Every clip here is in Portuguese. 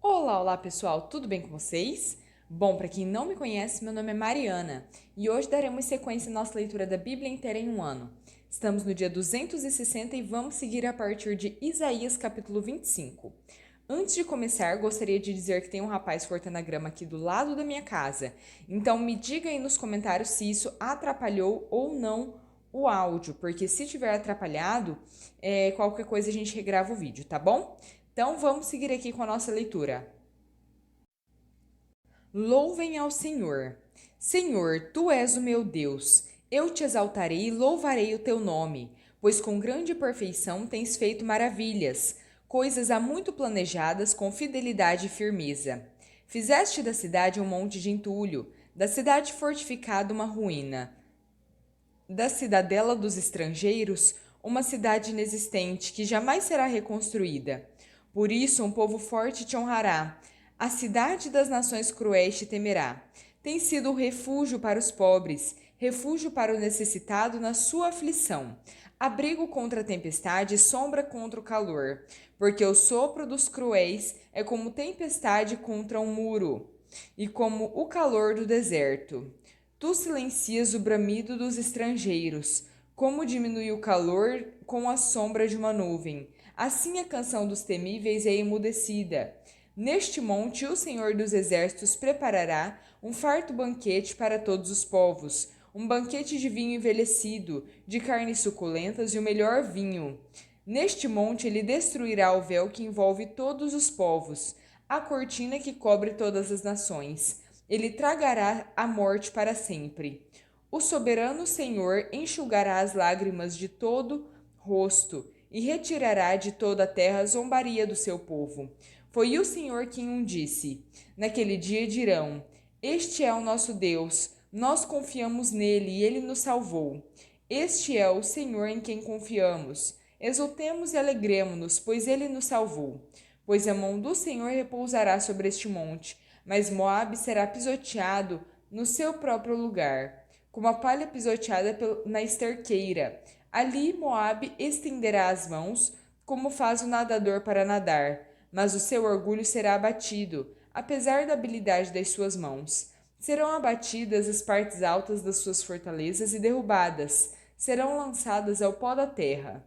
Olá, olá pessoal, tudo bem com vocês? Bom, para quem não me conhece, meu nome é Mariana e hoje daremos sequência à nossa leitura da Bíblia inteira em um ano. Estamos no dia 260 e vamos seguir a partir de Isaías capítulo 25. Antes de começar, gostaria de dizer que tem um rapaz cortando a grama aqui do lado da minha casa, então me diga aí nos comentários se isso atrapalhou ou não o áudio, porque se tiver atrapalhado, qualquer coisa a gente regrava o vídeo, tá bom? Então vamos seguir aqui com a nossa leitura. Louvem ao Senhor. Senhor, tu és o meu Deus. Eu te exaltarei e louvarei o teu nome, pois com grande perfeição tens feito maravilhas, coisas há muito planejadas com fidelidade e firmeza. Fizeste da cidade um monte de entulho, da cidade fortificada uma ruína, da cidadela dos estrangeiros, uma cidade inexistente que jamais será reconstruída. Por isso, um povo forte te honrará. A cidade das nações cruéis te temerá. Tem sido o refúgio para os pobres, refúgio para o necessitado na sua aflição. Abrigo contra a tempestade e sombra contra o calor, porque o sopro dos cruéis é como tempestade contra um muro, e como o calor do deserto. Tu silencias o bramido dos estrangeiros, como diminui o calor com a sombra de uma nuvem. Assim a canção dos temíveis é emudecida. Neste monte o Senhor dos Exércitos preparará um farto banquete para todos os povos, um banquete de vinho envelhecido, de carnes suculentas e o melhor vinho. Neste monte ele destruirá o véu que envolve todos os povos, a cortina que cobre todas as nações. Ele tragará a morte para sempre. O soberano Senhor enxugará as lágrimas de todo rosto e retirará de toda a terra a zombaria do seu povo. Foi o Senhor quem o disse. Naquele dia dirão: Este é o nosso Deus, nós confiamos nele e ele nos salvou. Este é o Senhor em quem confiamos. Exultemos e alegremo-nos, pois ele nos salvou. Pois a mão do Senhor repousará sobre este monte, mas Moabe será pisoteado no seu próprio lugar, como a palha pisoteada na esterqueira. Ali Moabe estenderá as mãos, como faz o nadador para nadar, mas o seu orgulho será abatido, apesar da habilidade das suas mãos. Serão abatidas as partes altas das suas fortalezas e derrubadas, serão lançadas ao pó da terra.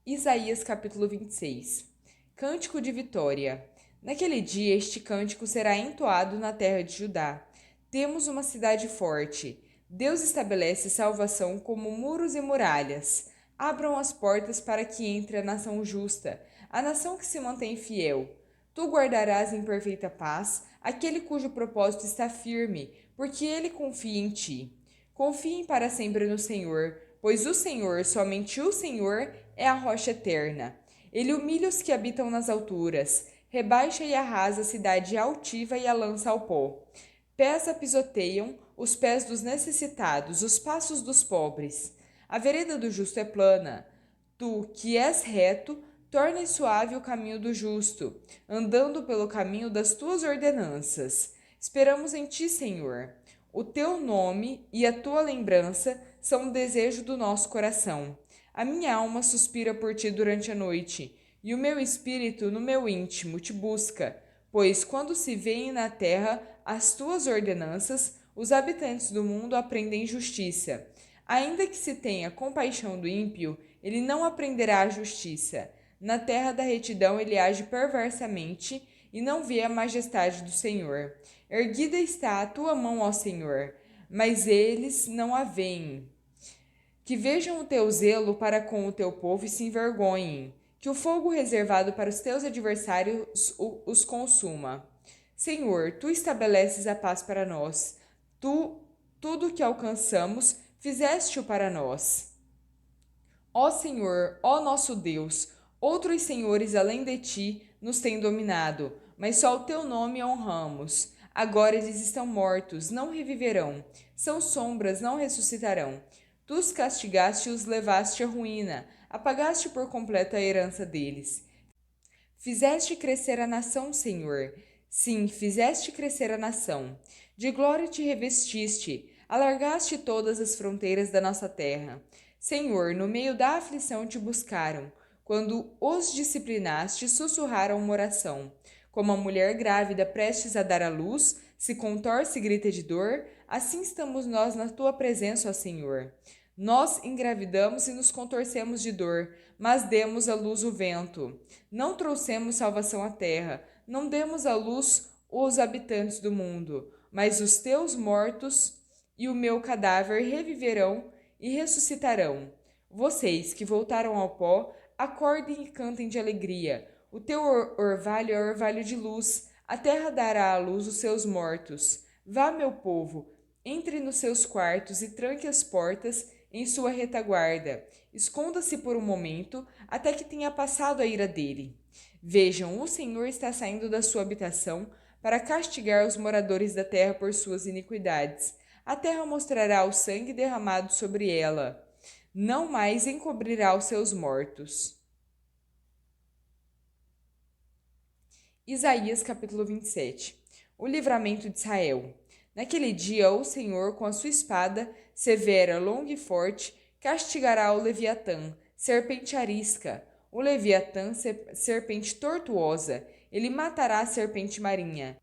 Isaías capítulo 26. Cântico de vitória. Naquele dia este cântico será entoado na terra de Judá. Temos uma cidade forte. Deus estabelece salvação como muros e muralhas. Abram as portas para que entre a nação justa, a nação que se mantém fiel. Tu guardarás em perfeita paz aquele cujo propósito está firme, porque ele confia em ti. Confiem para sempre no Senhor, pois o Senhor, somente o Senhor, é a rocha eterna. Ele humilha os que habitam nas alturas, rebaixa e arrasa a cidade altiva e a lança ao pó. Pés a pisoteiam os pés dos necessitados, os passos dos pobres. A vereda do justo é plana. Tu, que és reto, tornas suave o caminho do justo, andando pelo caminho das tuas ordenanças. Esperamos em ti, Senhor. O teu nome e a tua lembrança são um desejo do nosso coração. A minha alma suspira por ti durante a noite, e o meu espírito no meu íntimo te busca, pois quando se veem na terra as tuas ordenanças, os habitantes do mundo aprendem justiça. Ainda que se tenha compaixão do ímpio, ele não aprenderá a justiça. Na terra da retidão ele age perversamente e não vê a majestade do Senhor. Erguida está a tua mão, ó Senhor, mas eles não a veem. Que vejam o teu zelo para com o teu povo e se envergonhem. Que o fogo reservado para os teus adversários os consuma. Senhor, tu estabeleces a paz para nós. Tudo que alcançamos, fizeste-o para nós. Ó Senhor, ó nosso Deus, outros senhores além de ti nos têm dominado, mas só o teu nome honramos. Agora eles estão mortos, não reviverão. São sombras, não ressuscitarão. Tu os castigaste e os levaste à ruína, apagaste por completo a herança deles. Fizeste crescer a nação, Senhor. Sim, fizeste crescer a nação. De glória te revestiste, alargaste todas as fronteiras da nossa terra. Senhor, no meio da aflição te buscaram. quando os disciplinaste, sussurraram uma oração. Como a mulher grávida prestes a dar à luz, se contorce e grita de dor, assim estamos nós na tua presença, ó Senhor. Nós engravidamos e nos contorcemos de dor, mas demos à luz o vento. Não trouxemos salvação à terra, não demos à luz os habitantes do mundo, mas os teus mortos e o meu cadáver reviverão e ressuscitarão. Vocês que voltaram ao pó, acordem e cantem de alegria. O teu orvalho é orvalho de luz, a terra dará à luz os seus mortos. Vá, meu povo, entre nos seus quartos e tranque as portas em sua retaguarda. Esconda-se por um momento, até que tenha passado a ira dele. Vejam, o Senhor está saindo da sua habitação para castigar os moradores da terra por suas iniquidades. A terra mostrará o sangue derramado sobre ela. Não mais encobrirá os seus mortos. Isaías capítulo 27. O livramento de Israel. Naquele dia, o Senhor, com a sua espada, severa, longa e forte, castigará o Leviatã, serpente arisca, o Leviatã, serpente tortuosa, ele matará a serpente marinha.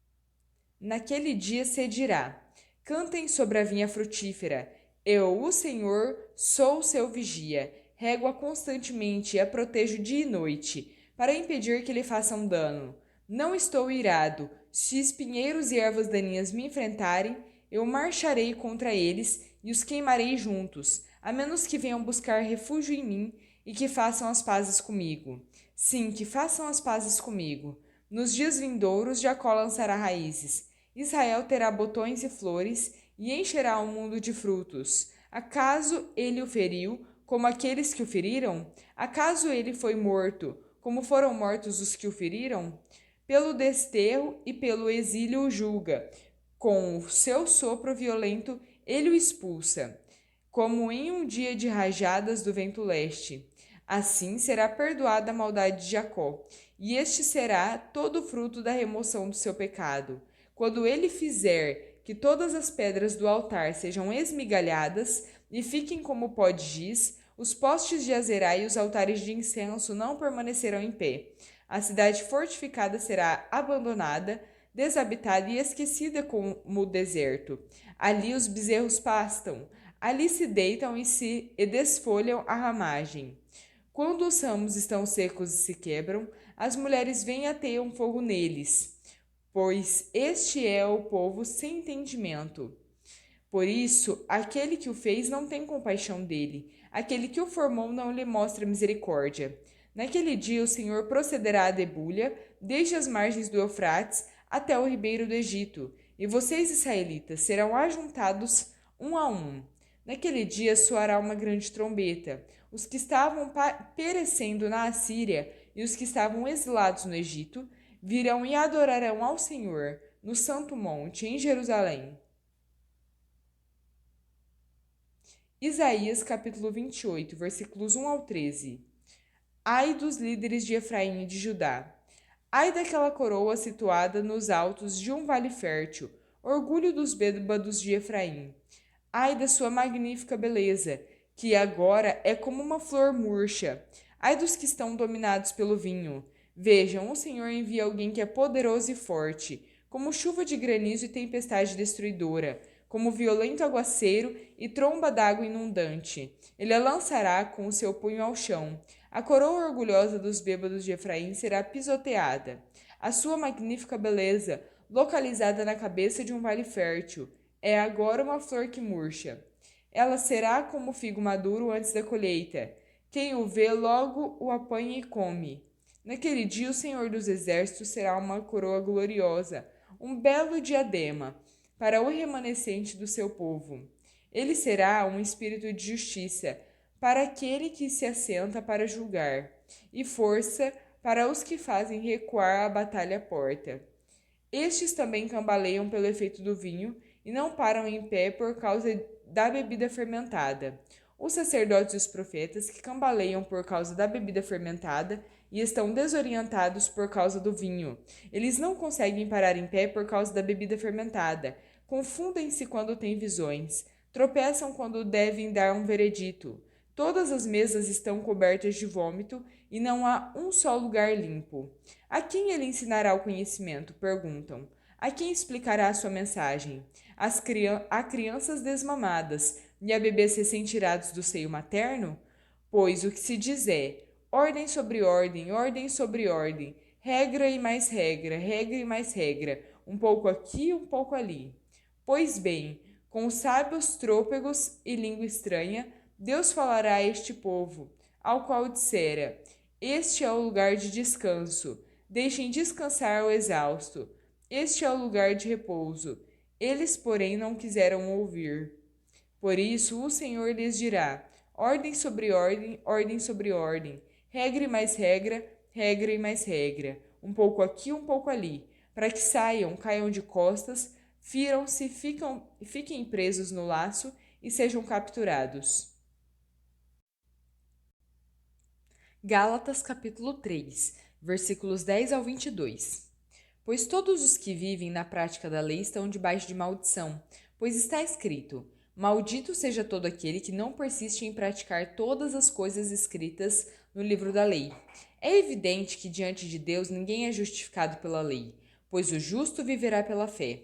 Naquele dia se dirá: cantem sobre a vinha frutífera. Eu, o Senhor, sou o seu vigia. Rego-a constantemente e a protejo dia e noite, para impedir que lhe façam dano. Não estou irado. Se espinheiros e ervas daninhas me enfrentarem, eu marcharei contra eles e os queimarei juntos, a menos que venham buscar refúgio em mim e que façam as pazes comigo. Sim, que façam as pazes comigo. Nos dias vindouros, Jacó lançará raízes. Israel terá botões e flores e encherá o mundo de frutos. Acaso ele o feriu, como aqueles que o feriram? Acaso ele foi morto, como foram mortos os que o feriram? Pelo desterro e pelo exílio o julga. Com o seu sopro violento ele o expulsa, como em um dia de rajadas do vento leste. Assim será perdoada a maldade de Jacó, e este será todo o fruto da remoção do seu pecado. Quando ele fizer que todas as pedras do altar sejam esmigalhadas e fiquem como pó de giz, os postes de Azerá e os altares de incenso não permanecerão em pé. A cidade fortificada será abandonada, desabitada e esquecida como o deserto. Ali os bezerros pastam, ali se deitam e desfolham a ramagem. Quando os ramos estão secos e se quebram, as mulheres vêm e ateiam fogo neles, pois este é o povo sem entendimento. Por isso, aquele que o fez não tem compaixão dele, aquele que o formou não lhe mostra misericórdia. Naquele dia o Senhor procederá à debulha, desde as margens do Eufrates até o ribeiro do Egito, e vocês, israelitas, serão ajuntados um a um. Naquele dia soará uma grande trombeta. Os que estavam perecendo na Assíria e os que estavam exilados no Egito virão e adorarão ao Senhor no Santo Monte, em Jerusalém. Isaías capítulo 28, versículos 1 ao 13. Ai dos líderes de Efraim e de Judá! Ai daquela coroa situada nos altos de um vale fértil, orgulho dos bêbados de Efraim! Ai da sua magnífica beleza, que agora é como uma flor murcha! Ai dos que estão dominados pelo vinho! Vejam, o Senhor envia alguém que é poderoso e forte, como chuva de granizo e tempestade destruidora, como violento aguaceiro e tromba d'água inundante. Ele a lançará com o seu punho ao chão. A coroa orgulhosa dos bêbados de Efraim será pisoteada. A sua magnífica beleza, localizada na cabeça de um vale fértil, é agora uma flor que murcha. Ela será como o figo maduro antes da colheita. Quem o vê logo o apanha e come. Naquele dia o Senhor dos Exércitos será uma coroa gloriosa, um belo diadema, para o remanescente do seu povo. Ele será um espírito de justiça, para aquele que se assenta para julgar, e força para os que fazem recuar a batalha à porta. Estes também cambaleiam pelo efeito do vinho, e não param em pé por causa da bebida fermentada. Os sacerdotes e os profetas que cambaleiam por causa da bebida fermentada e estão desorientados por causa do vinho. Eles não conseguem parar em pé por causa da bebida fermentada. Confundem-se quando têm visões. Tropeçam quando devem dar um veredito. Todas as mesas estão cobertas de vômito e não há um só lugar limpo. A quem ele ensinará o conhecimento? Perguntam. A quem explicará a sua mensagem? A crianças desmamadas e a bebês recém-tirados do seio materno? Pois o que se diz é: ordem sobre ordem, ordem sobre ordem, regra e mais regra, regra e mais regra, um pouco aqui, um pouco ali. Pois bem, com os sábios trôpegos e língua estranha, Deus falará a este povo, ao qual dissera: este é o lugar de descanso, deixem descansar o exausto. Este é o lugar de repouso. Eles, porém, não quiseram ouvir. Por isso o Senhor lhes dirá: ordem sobre ordem, ordem sobre ordem, regra e mais regra, regra e mais regra, um pouco aqui, um pouco ali, para que saiam, caiam de costas, firam-se, fiquem presos no laço e sejam capturados. Gálatas capítulo 3, versículos 10 ao 22. Pois todos os que vivem na prática da lei estão debaixo de maldição, pois está escrito: maldito seja todo aquele que não persiste em praticar todas as coisas escritas no livro da lei. É evidente que diante de Deus ninguém é justificado pela lei, pois o justo viverá pela fé.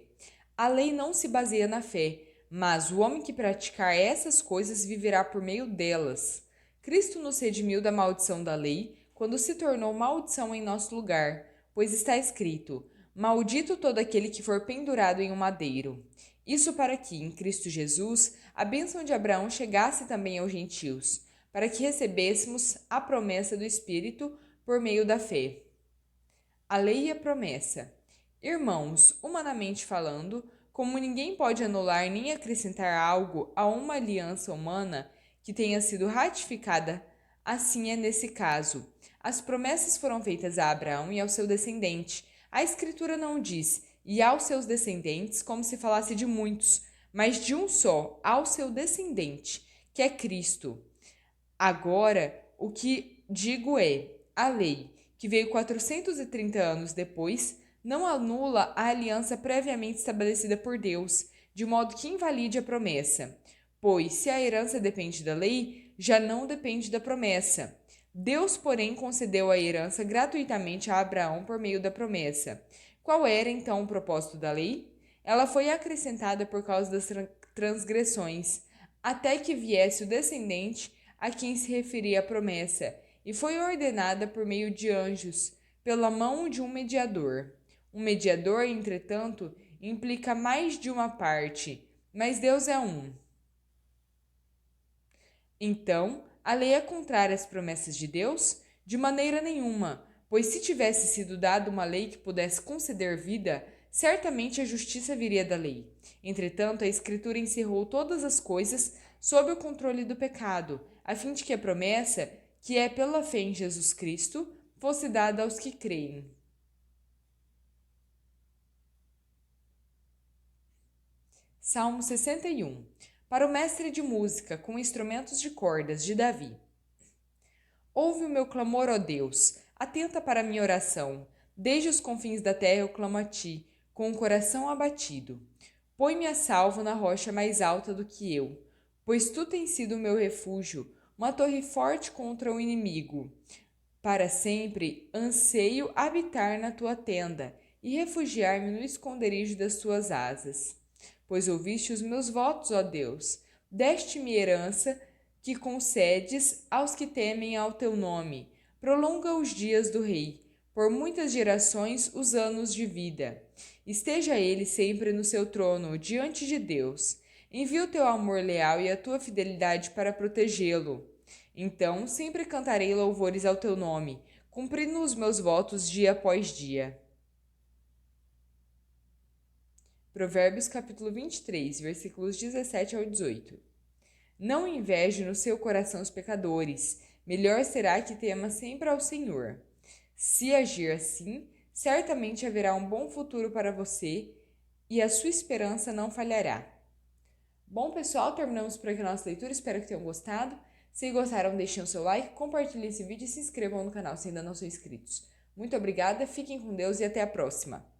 A lei não se baseia na fé, mas o homem que praticar essas coisas viverá por meio delas. Cristo nos redimiu da maldição da lei, quando se tornou maldição em nosso lugar, pois está escrito: maldito todo aquele que for pendurado em um madeiro. Isso para que, em Cristo Jesus, a bênção de Abraão chegasse também aos gentios, para que recebêssemos a promessa do Espírito por meio da fé. A lei e a promessa. Irmãos, humanamente falando, como ninguém pode anular nem acrescentar algo a uma aliança humana que tenha sido ratificada, assim é nesse caso. As promessas foram feitas a Abraão e ao seu descendente. A Escritura não diz, e aos seus descendentes, como se falasse de muitos, mas de um só, ao seu descendente, que é Cristo. Agora, o que digo é: a lei, que veio 430 anos depois, não anula a aliança previamente estabelecida por Deus, de modo que invalide a promessa. Pois, se a herança depende da lei, já não depende da promessa. Deus, porém, concedeu a herança gratuitamente a Abraão por meio da promessa. Qual era então o propósito da lei? Ela foi acrescentada por causa das transgressões, até que viesse o descendente a quem se referia a promessa, e foi ordenada por meio de anjos, pela mão de um mediador. Um mediador, entretanto, implica mais de uma parte, mas Deus é um. Então, a lei é contrária às promessas de Deus? De maneira nenhuma, pois se tivesse sido dada uma lei que pudesse conceder vida, certamente a justiça viria da lei. Entretanto, a Escritura encerrou todas as coisas sob o controle do pecado, a fim de que a promessa, que é pela fé em Jesus Cristo, fosse dada aos que creem. Salmo 61. Para o mestre de música com instrumentos de cordas de Davi. Ouve o meu clamor, ó Deus, atenta para a minha oração. Desde os confins da terra eu clamo a ti, com o coração abatido. Põe-me a salvo na rocha mais alta do que eu, pois tu tens sido o meu refúgio, uma torre forte contra o inimigo. Para sempre anseio habitar na tua tenda e refugiar-me no esconderijo das tuas asas. Pois ouviste os meus votos, ó Deus, deste-me herança que concedes aos que temem ao teu nome. Prolonga os dias do rei, por muitas gerações os anos de vida. Esteja ele sempre no seu trono, diante de Deus. Envia o teu amor leal e a tua fidelidade para protegê-lo. Então sempre cantarei louvores ao teu nome, cumprindo os meus votos dia após dia. Provérbios capítulo 23, versículos 17 ao 18. Não inveje no seu coração os pecadores, melhor será que tema sempre ao Senhor. Se agir assim, certamente haverá um bom futuro para você e a sua esperança não falhará. Bom, pessoal, terminamos por aqui a nossa leitura, espero que tenham gostado. Se gostaram, deixem o seu like, compartilhem esse vídeo e se inscrevam no canal se ainda não são inscritos. Muito obrigada, fiquem com Deus e até a próxima!